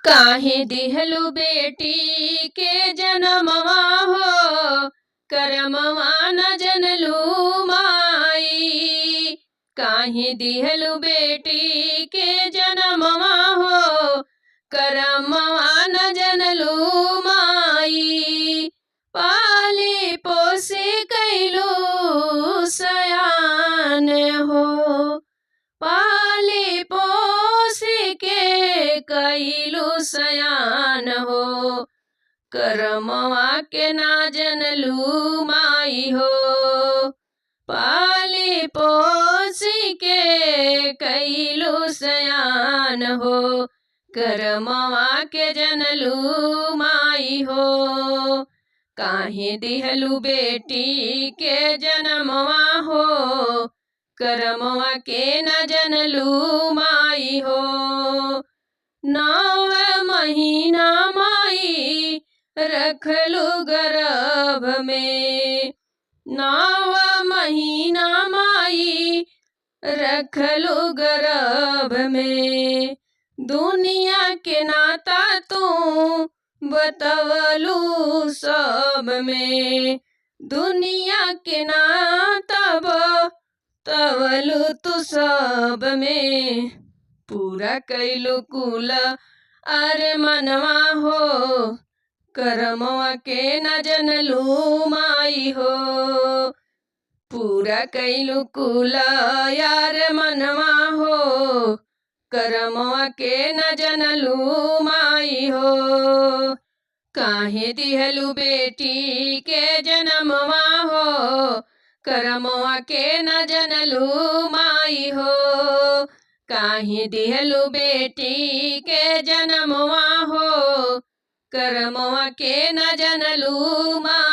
काहे दिहलु बेटी के जनमवा हो, करमवा न जनलू माई। काहे दिहलु बेटी के जनमवा हो, करमवा न जनलू माई। पाली पोसी कैलू सयान हो, पाली पोसी के कैलू सयान हो, करमवा के ना जनलू माई हो। पाली पोसी के कैलू सयान हो, करमवा के जनलू माई हो। काहे दिहलु बेटी के जनमवा हो, करमवा के न जनलू माई हो। 9 महीना माई रखलू गर्भ में, 9 महीना माई रखलू गर्भ में। दुनिया के नाता तू बतवलू सब में, दुनिया के नाता बतवलू तू सब में। पूरा कैलू कुल अरे मनवा हो, करमवा के न जनलू माई हो। पूरा कैलू कुल यार मनवा हो, करमवा के न जनलू माई हो। काहे दिहलु बेटी के जनमवा हो, करमवा के न जनलू माई हो। काहे दिहलु बेटी के जनमवा हो, करमवा के न जनलू माई।